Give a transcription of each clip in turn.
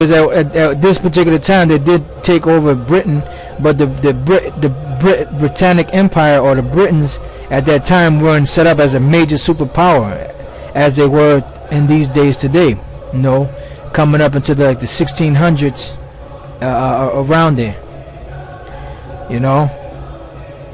Because at this particular time they did take over Britain, but the Britannic Empire, or the Britons at that time, weren't set up as a major superpower as they were in these days today. You know, coming up into the 1600s, around there. You know,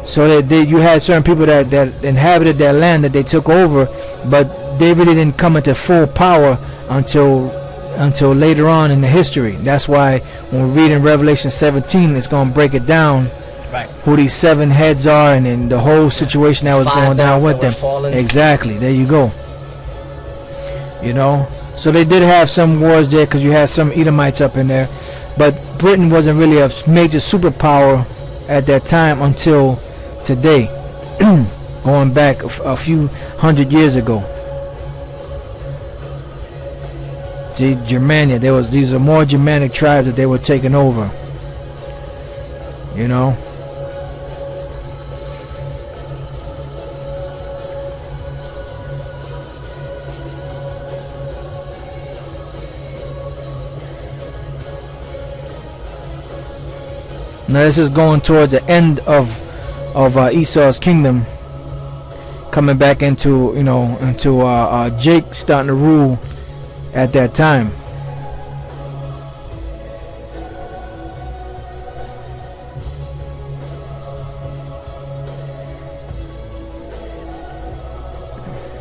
so you had certain people that inhabited that land that they took over, but they really didn't come into full power until later on in the history. That's why when we read in Revelation 17, it's going to break it down, right, who these 7 heads are, and then the whole situation that was going down with them. Exactly, there you go. You know, so they did have some wars there, because you had some Edomites up in there, but Britain wasn't really a major superpower at that time until today, going back a few hundred years ago. See, Germania, these are more Germanic tribes that they were taking over. You know. Now this is going towards the end of Esau's kingdom, coming back into Jake starting to rule at that time.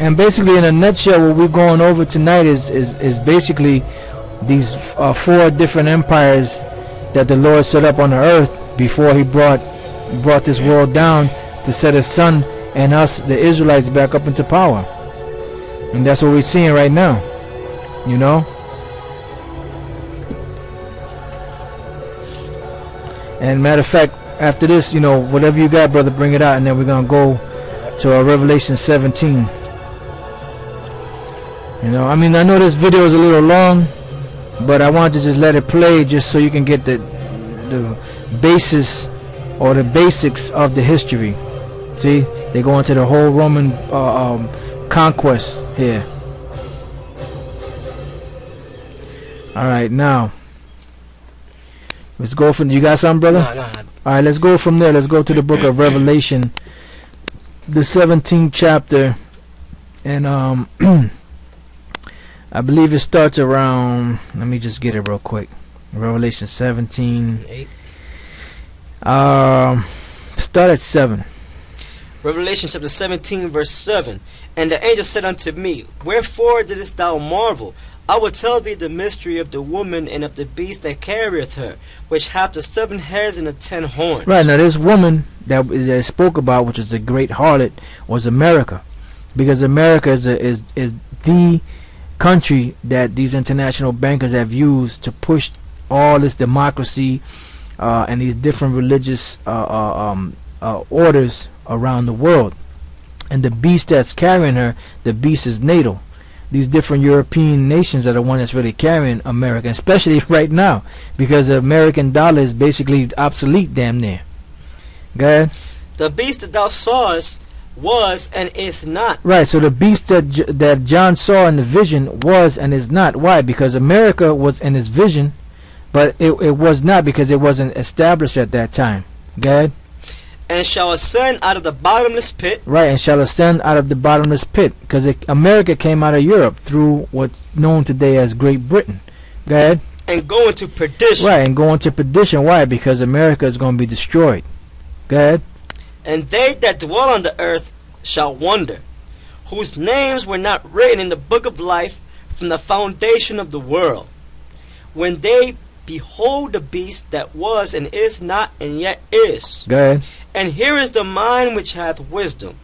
And basically, in a nutshell, what we're going over tonight is basically these 4 different empires that the Lord set up on the earth before He brought this world down to set His Son and us, the Israelites, back up into power. And that's what we're seeing right now. You know, and matter of fact, after this, you know, whatever you got, brother, bring it out, and then we're gonna go to Revelation 17. You know, I mean, I know this video is a little long, but I want to just let it play just so you can get the basis or the basics of the history. See, they go into the whole Roman conquest here. Alright, now let's go from, you got something, brother? No. Alright, let's go from there. Let's go to the book of Revelation, the 17th chapter, and I believe it starts around, let me just get it real quick. Revelation 17. 8. Start at 7. Revelation chapter 17, verse 7. And the angel said unto me, Wherefore didst thou marvel? I will tell thee the mystery of the woman and of the beast that carrieth her, which hath the 7 heads and the 10 horns. Right, now this woman that spoke about, which is the great harlot, was America, because America is the country that these international bankers have used to push all this democracy and these different religious orders around the world. And the beast that's carrying her, the beast is NATO. These different European nations are the one that's really carrying America, especially right now, because the American dollar is basically obsolete damn near. Go ahead. The beast that thou sawest was and is not. Right, so the beast that John saw in the vision was and is not. Why? Because America was in his vision, but it was not, because it wasn't established at that time. Go ahead. And shall ascend out of the bottomless pit. Right, and shall ascend out of the bottomless pit, because America came out of Europe through what's known today as Great Britain. Go ahead. And go into perdition. Right, and go into perdition. Why? Because America is going to be destroyed. Go ahead. And they that dwell on the earth shall wonder, whose names were not written in the book of life from the foundation of the world, when they behold the beast that was and is not and yet is. Go ahead. And here is the mind which hath wisdom.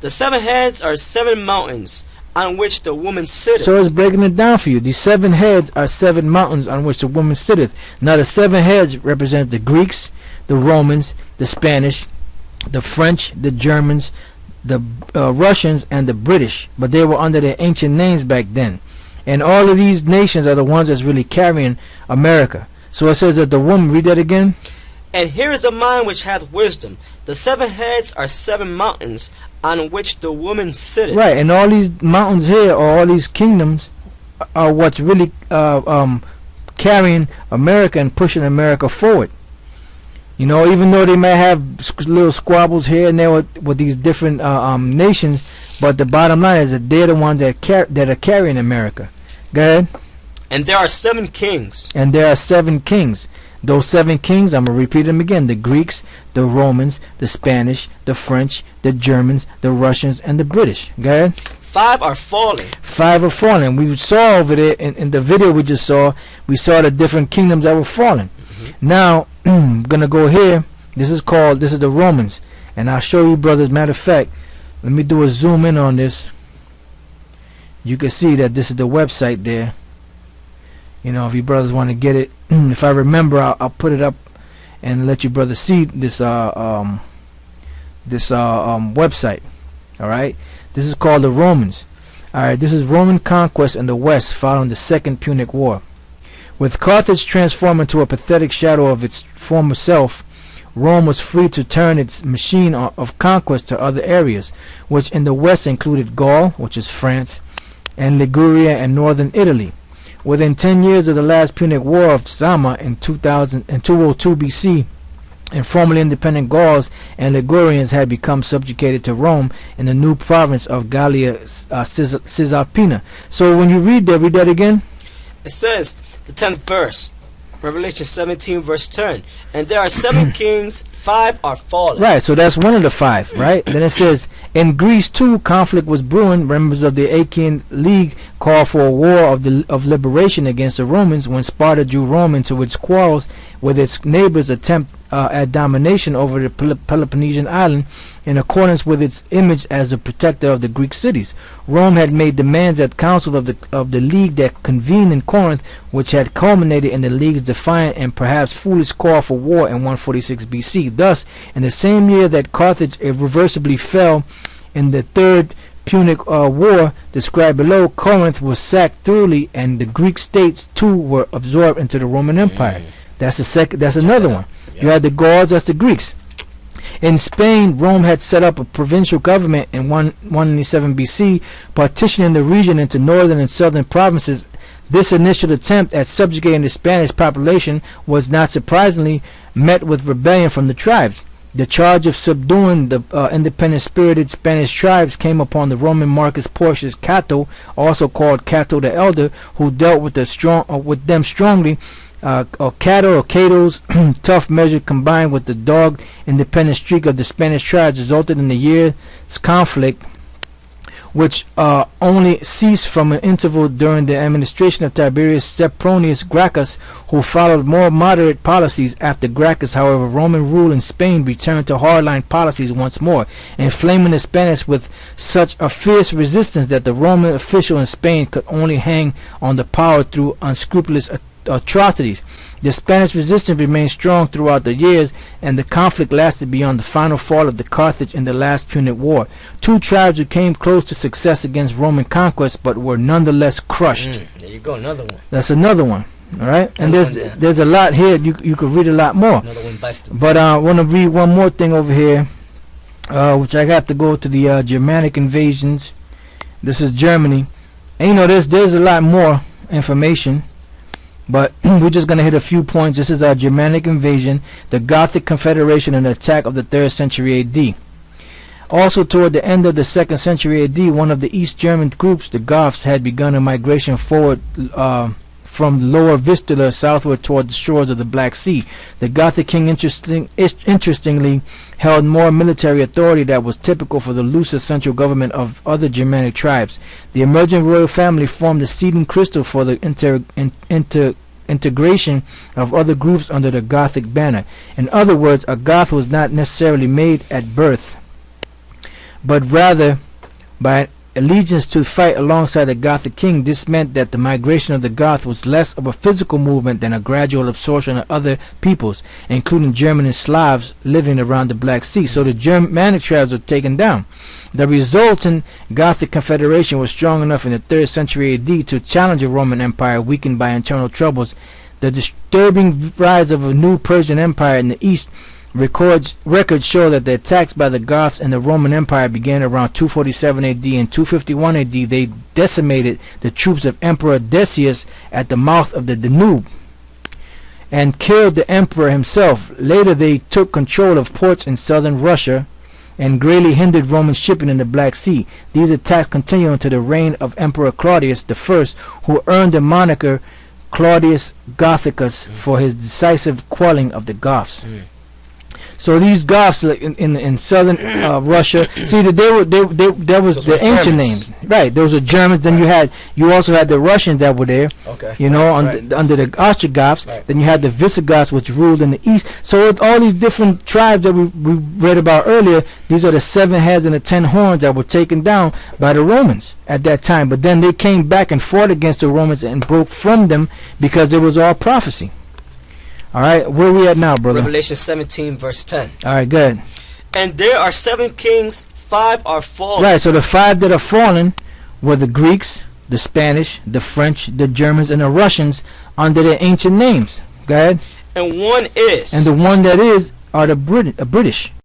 The 7 heads are 7 mountains on which the woman sitteth. So it's breaking it down for you. These 7 heads are 7 mountains on which the woman sitteth. Now the 7 heads represent the Greeks, the Romans, the Spanish, the French, the Germans, the Russians, and the British. But they were under their ancient names back then. And all of these nations are the ones that's really carrying America. So it says that the woman, read that again. And here is the mind which hath wisdom. The 7 heads are 7 mountains on which the woman sitteth. Right, and all these mountains here, or all these kingdoms, are what's really carrying America and pushing America forward. You know, even though they might have little squabbles here and there with these different nations, but the bottom line is that they're the ones that are carrying America. Go ahead. And there are 7 kings. And there are 7 kings. Those 7 kings, I'm going to repeat them again: the Greeks, the Romans, the Spanish, the French, the Germans, the Russians, and the British. Go ahead. 5 are fallen. 5 are fallen. We saw over there in the video we just saw, we saw the different kingdoms that were fallen. Now, I'm going to go here. This is the Romans. And I'll show you, brothers. Matter of fact, let me do a zoom in on this. You can see that this is the website there. You know, if you brothers want to get it, if I remember, I'll put it up and let you brothers see this website. All right, this is called the Romans. All right, this is Roman conquest in the West following the Second Punic War. With Carthage transformed into a pathetic shadow of its former self, Rome was free to turn its machine of conquest to other areas, which in the West included Gaul, which is France, and Liguria and northern Italy. Within 10 years of the last Punic War of Zama in 202 BC, and formerly independent Gauls and Ligurians had become subjugated to Rome in the new province of Gallia Cisalpina. So when you read that again. It says, the 10th verse, Revelation 17 verse 10, and there are 7 kings, 5 are fallen. Right, so that's one of the 5, right? Then it says, in Greece too, conflict was brewing. Members of the Achaean League called for a war of liberation against the Romans when Sparta drew Rome into its quarrels with its neighbors' attempt at domination over the Peloponnesian island in accordance with its image as the protector of the Greek cities. Rome had made demands at council of the league that convened in Corinth, which had culminated in the league's defiant and perhaps foolish call for war in 146 BC. Thus, in the same year that Carthage irreversibly fell in the Third Punic War described below, Corinth was sacked thoroughly, and the Greek states too were absorbed into the Roman Empire. That's another one. You had the Gauls, that's the Greeks. In Spain, Rome had set up a provincial government in 197 BC, partitioning the region into northern and southern provinces. This initial attempt at subjugating the Spanish population was not surprisingly met with rebellion from the tribes. The charge of subduing the independent spirited Spanish tribes came upon the Roman Marcus Porcius Cato, also called Cato the Elder, who dealt with them strongly. Cato's tough measure combined with the dogged independent streak of the Spanish tribes resulted in the year's conflict, which only ceased from an interval during the administration of Tiberius Sempronius Gracchus, who followed more moderate policies. After Gracchus, however, Roman rule in Spain returned to hardline policies once more, inflaming the Spanish with such a fierce resistance that the Roman official in Spain could only hang on the power through unscrupulous atrocities. The Spanish resistance remained strong throughout the years, and the conflict lasted beyond the final fall of the Carthage in the last Punic War. 2 tribes who came close to success against Roman conquest, but were nonetheless crushed. There you go, another one. That's another one. All right, and there's a lot here. You could read a lot more. Another one busted. But I want to read one more thing over here, which I got to go to the Germanic invasions. This is Germany, and you know there's a lot more information. But we're just going to hit a few points. This is our Germanic invasion, the Gothic Confederation, and the attack of the 3rd century AD. Also, toward the end of the 2nd century AD, one of the East German groups, the Goths, had begun a migration forward from the lower Vistula southward toward the shores of the Black Sea. The Gothic king, interestingly, held more military authority that was typical for the looser central government of other Germanic tribes. The emerging royal family formed the seeding crystal for the integration of other groups under the Gothic banner. In other words, a Goth was not necessarily made at birth, but rather by allegiance to fight alongside the Gothic king. This meant that the migration of the Goth was less of a physical movement than a gradual absorption of other peoples, including German and Slavs living around the Black Sea. So the Germanic tribes were taken down. The resultant Gothic confederation was strong enough in the 3rd century AD to challenge a Roman Empire weakened by internal troubles. The disturbing rise of a new Persian Empire in the east. Records show that the attacks by the Goths in the Roman Empire began around 247 AD. In 251 AD, they decimated the troops of Emperor Decius at the mouth of the Danube. and killed the emperor himself. Later they took control of ports in southern Russia and greatly hindered Roman shipping in the Black Sea. These attacks continued until the reign of Emperor Claudius I, who earned the moniker Claudius Gothicus for his decisive quelling of the Goths. So these Goths, like in southern Russia, see that that was Those the were ancient Germans. names, right? Those were Germans. Then you also had the Russians that were there, Okay. you know, Right. under the Ostrogoths. Right. Then you had the Visigoths, which ruled in the east. So with all these different tribes that we read about earlier, these are the 7 heads and the 10 horns that were taken down by the Romans at that time. But then they came back and fought against the Romans and broke from them because it was all prophecy. All right, where we at now, brother? Revelation 17 verse 10. All right, good. And there are 7 kings, 5 are fallen. Right, so the 5 that are fallen were the Greeks, the Spanish, the French, the Germans, and the Russians under their ancient names. Go ahead. And one is. And the one that is are the British.